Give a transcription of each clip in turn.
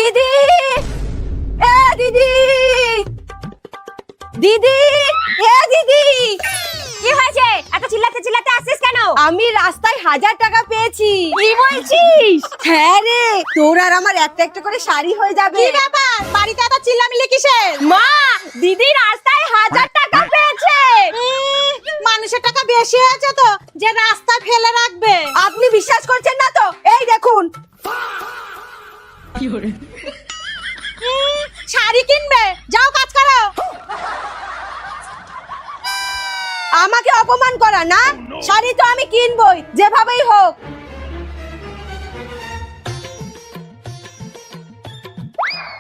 দিদি, এ দিদি, দিদি, এ দিদি, কি হয়েছে? এত চিল্লাতে চিল্লাতে আসছিস কেন? আমি রাস্তায় 1000 টাকা পেয়েছি। কি বলছিস? হ্যাঁ রে, তোর আর আমার একটা একটা করে শাড়ি হয়ে যাবে। কি ব্যাপার? বাড়িতে এত চিল্লামিল্লি কিসের? মা, দিদি রাস্তায় 1000 টাকা পেয়েছে। মানুষের টাকা বেশি হয়েছে তো, যে রাস্তা ফেলে রাখবে। আপনি বিশ্বাস করছেন না তো? এই দেখুন। শাড়ি কিনবে, যাও কাজ করো। আমাকে অপমান করা না? শাড়ি তো আমি কিনবই, যেভাবেই হোক।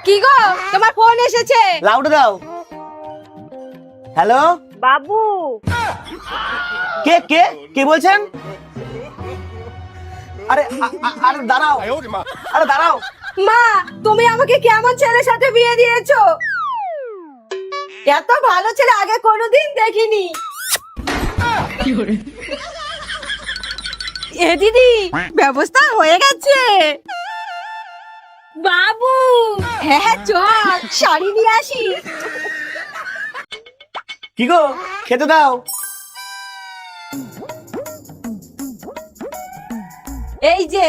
কি গো, তোমার ফোন এসেছে। লাউড দাও। হ্যালো বাবু, কে কে কে বলছেন? আরে আরে দাঁড়াও, আরে দাঁড়াও। মা, তুমি আমাকে কেমন ছেলের সাথে বিয়ে দিয়েছো? এত ভালো ছেলে আগে কোনোদিন দেখিনি। এ দিদি, ব্যবস্থা হয়ে গেছে। বাবু, হ্যাঁ চল, শাড়ি নিয়ে আসি। কি গো, খেতে দাও। এই যে।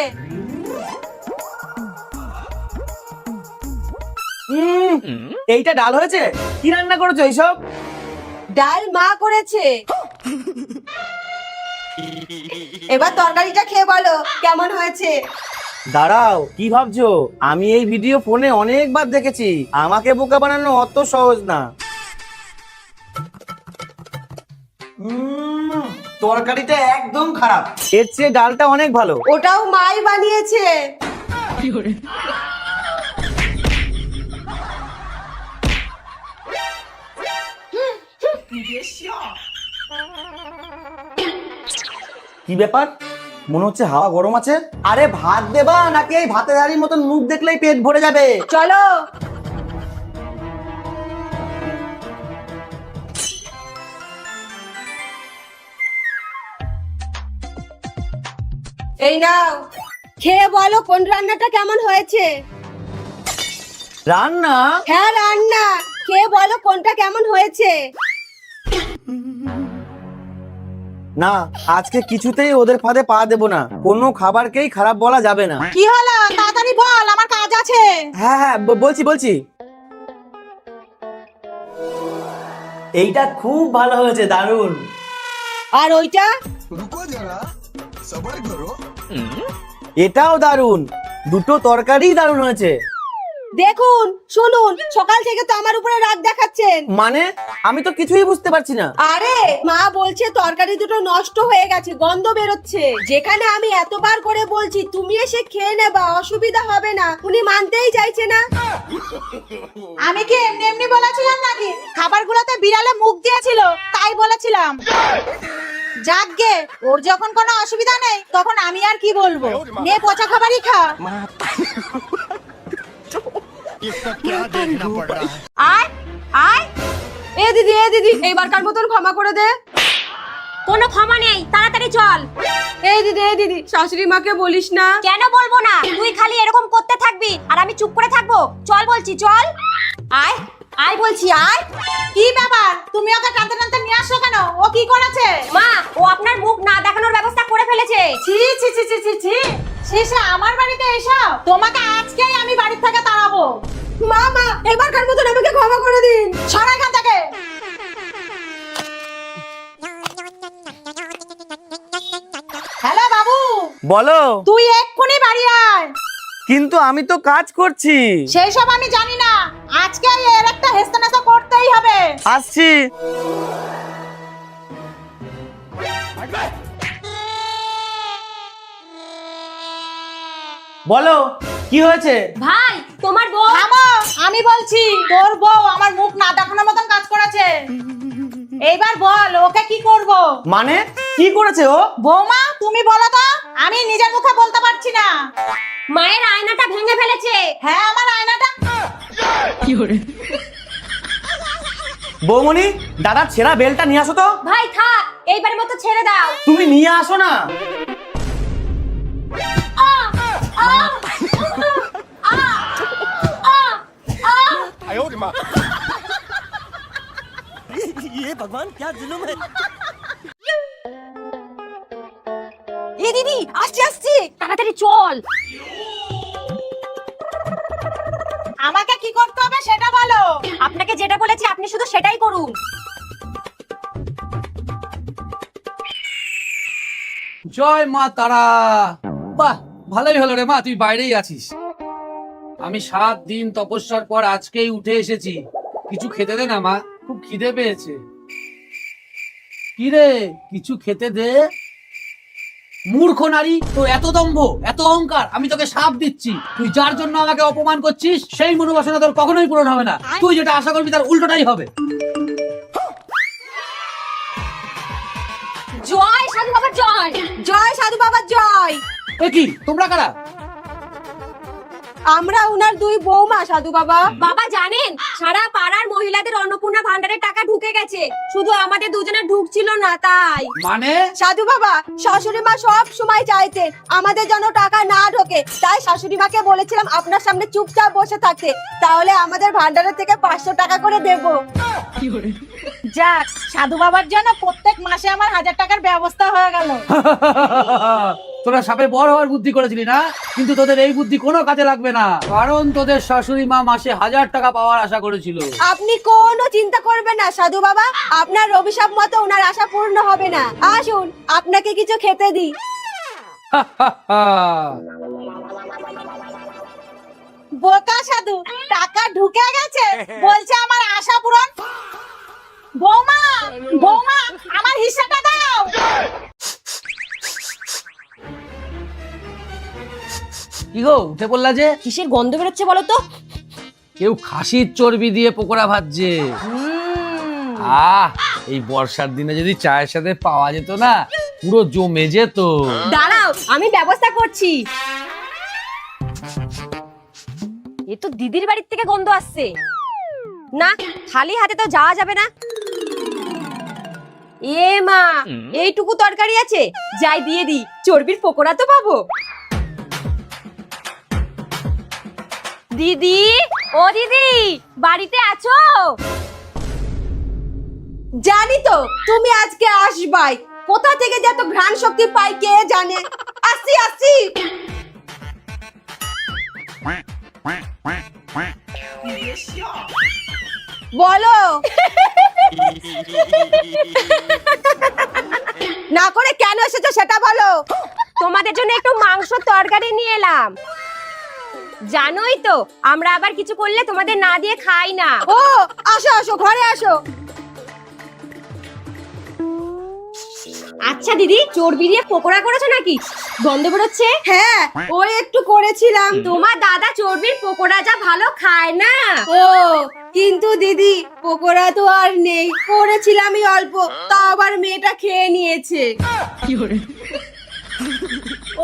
এইটা ডাল হয়েছে? কি রান্না করেছো এইসব? ডাল মা করেছে। এবার তরকারিটা খেয়ে বলো কেমন হয়েছে। দাঁড়াও, কি ভাবছো? আমি এই ভিডিও ফোনে অনেকবার দেখেছি। আমাকে বোকা বানানো অত সহজ না। তরকারিটা একদম খারাপ, এর চেয়ে ডালটা অনেক ভালো। ওটাও মাই বানিয়েছে। কি ব্যাপার? মনে হচ্ছে হাওয়া গরম আছে। আরে ভাত দেবা নাকি এই ভাতের হাড়ির মতন মুখ দেখলেই পেট ভরে যাবে? চলো। এই নাও, খেয়ে বলো কোন রান্নাটা কেমন হয়েছে। রান্না? হ্যাঁ রান্না, খেয়ে বলো কোনটা কেমন হয়েছে। না, আজকে কিছুতেই ওদের ফাঁদে পা দেবো না। কোনো খাবারকেই খারাপ বলা যাবে না। কি হলো? তাড়াতাড়ি বল, আমার কাজ আছে। হ্যাঁ হ্যাঁ, বলছি। এইটা খুব ভালো হয়েছে, দারুণ। আর ওইটা? रुको जरा सबर करो। এটাও দারুণ। দুটো তরকারি দারুণ হয়েছে। দেখুন, শুনুন, সকাল থেকে তো আমার উপরে রাগ দেখাচ্ছেন। মানে আমি তো কিছুই বুঝতে পারছি না। আরে মা বলছে তরকারি দুটো নষ্ট হয়ে গেছে, গন্ধ বেরোচ্ছে। যেখানে আমি এতবার করে বলছি তুমি এসে খেয়ে নেবা, অসুবিধা হবে না, উনি মানতেই চাইছে না। আমি কি এমনি এমনি বলেছিলাম নাকি? খাবারগুলোতে বিড়ালে মুখ দিয়েছিল, তাই বলেছিলাম। যাকগে, ওর যখন কোনো অসুবিধা নেই তখন আমি আর কি বলবো। নে পচা খাবারই খা। इसका क्या देखना पड़ रहा है? আয় আয়। এ দিদি, এইবারকার মতন ক্ষমা করে দে। কোনো ক্ষমা নেই, তাড়াতাড়ি চল। এই দিদি, শাশুড়ি মাকে বলিস না। কেন বলবো না? তুই খালি এরকম করতে থাকবি আর আমি চুপ করে থাকবো? চল বলছি, চল। আয় আয় বলছি, আয়। কি ব্যাপার? তুমি ওকে টানতে টানতে নিয়ে আসছো কেন? ও কি করেছে? মা, ও আপনার মুখ না দেখানোর ব্যবস্থা করে ফেলেছে। ছি ছি ছি ছি ছি ছি। শেষে আমার বাড়িতে এসো? তোমাকে আজকেই আমি বাড়ি থেকে তাড়াবো। মা, এবারকার মতন আমাকে ক্ষমা করে দিন। সরা এখান থেকে। হ্যালো বাবু, বলো। তুই এক্ষুনি বাড়ি আয়। কিন্তু আমি তো কাজ করছি। সেই সব আমি জানি না, আজকে এর একটা হেস্তনেস্ত করতেই হবে। আসছি। বলো, কি হয়েছে? ভাই, তোমার বউ। থামো, আমি বলছি। তোর বউ আমার মুখ না দেখানোর মতন কাজ করেছে। এইবার বল, ওকে কি করব? মানে কি করেছে ও? বৌমা, তুমি বলো তো, আমি নিজের মুখে বলতে পারছি না। মায়ের আয়নাটা ভেঙে ফেলেছে। হ্যাঁ, আমার আয়নাটা। বৌমনি, দাদা ছেঁড়া বেলটা নিয়ে আসো তো। ভাই থাক, এইবারের মতো ছেড়ে দাও। তুমি নিয়ে আসো না। আ, আ, আ, আ। ये भगवान क्या जुलुम है। এ দিদি আসছি আসছি, তাড়াতাড়ি চল। আমাকে কি করতে হবে সেটা বলো। আপনাকে যেটা বলেছি আপনি শুধু সেটাই করুন। জয় মা তারা। বাহ, ভালোই হলো রে মা, তুই বাইরেই আছিস। আমি 7 দিন তপস্যার পর আজকেই উঠে এসেছি। কিছু খেতে দে না মা, খুব খিদে পেয়েছে। কি রে, কিছু খেতে দে। মূর্খ নারী, তোর এত দম্ভ, এত অহংকার। আমি তোকে শাপ দিচ্ছি, তুই যার জন্য আমাকে অপমান করছিস সেই মনোবাসনা তোর কখনোই পূরণ হবে না। তুই যেটা আশা করবি তার উল্টোটাই হবে। জয় সাধু বাবা জয়। জয় সাধু বাবা জয়। এ কি, তোমরা কারা? আমরা উনার 2 বৌমা সাধু বাবা। বাবা জানেন, সারা পাড়ার মহিলাদের অন্নপূর্ণা ভান্ডারের টাকা ঢুকে গেছে, শুধু আমাদের দুজনের ঢুকছিল না তাই। মানে সাধু বাবা, শাশুড়ি মা সব সময় চাইতেন আমাদের যেন টাকা না ঢোকে, তাই শাশুড়ি মাকে বলেছিলাম আপনার সামনে চুপচাপ বসে থাকতে, তাহলে আমাদের ভান্ডারের থেকে 500 টাকা করে দেবো। যাক, সাধু বাবার জন্য প্রত্যেক মাসে আমার 1000 টাকার ব্যবস্থা হয়ে গেল। তোরা সাপে বড় হওয়ার বুদ্ধি করেছিলি না, কিন্তু তোদের এই বুদ্ধি কোনো কাজে লাগবে না, কারণ তোদের শাশুড়ি মা মাসে 1000 টাকা পাওয়ার আশা করেছিল। আপনি কোনো চিন্তা করবেন না সাধু বাবা, আপনার অভিশাপ মতো ওনার আশা পূর্ণ হবে না। আসুন আপনাকে কিছু খেতে দিই। বোকা সাধু, টাকা ঢুকে গেছে, বলছে আমার আশা পূরণ। বৌমা বৌমা, আমার হিস্সাটা দাও। কি গো, উঠে পড়লা যে? কিসের গন্ধ বেরোচ্ছে বলো তো? কেউ খাসির চর্বি দিয়ে পকোড়া ভাজছে। এই বর্ষার দিনে যদি চায়ের সাথে পাওয়া যেত না, পুরো জমে যেত। দাঁড়াও, আমি ব্যবস্থা করছি। এ তো দিদির বাড়ির থেকে গন্ধ আসছে। না, খালি হাতে তো যাওয়া যাবে না। এ মা, এইটুকু তরকারি আছে, যাই দিয়ে দি, চর্বির পকোড়া তো পাবো। দিদি, ও দিদি, বাড়িতে আছো? জানি তো তুমি আজকে আসবাই, কোথা থেকে যে এত ঘ্রাণ শক্তি পাই কে জানে। আসছি আসছি। বলো। না করে কেন এসেছো সেটা বলো। তোমাদের জন্য একটু মাংস তরকারি নিয়ে এলাম। জানোই তো আমরা আবার কিছু করলে তোমাদের না দিয়ে খাই না। ও, আসো আসো, ঘরে আসো। আচ্ছা দিদি, চর্বি দিয়ে পকোড়া করেছো নাকি? গন্ধ বেরোচ্ছে। হ্যাঁ, ওই একটু করেছিলাম। তোমার দাদা চর্বির পকোড়া যা ভালো খায় না। ও, কিন্তু দিদি পকোড়া তো আর নেই, করেছিলামই অল্প, তা আবার মেয়েটা খেয়ে নিয়েছে।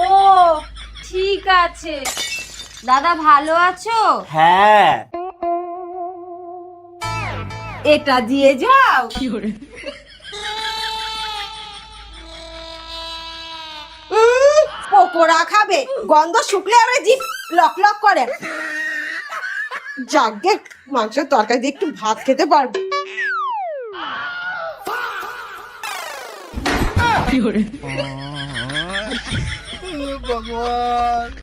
ও ঠিক আছে। দাদা ভালো আছো? হ্যাঁ, এটা দিয়ে যাও। পকোড়া খাবে, গন্ধ শুকলে আবার জিভ লক লক করে। যাকে মাংসের তরকারি দিয়ে একটু ভাত খেতে পারবো। भगवान।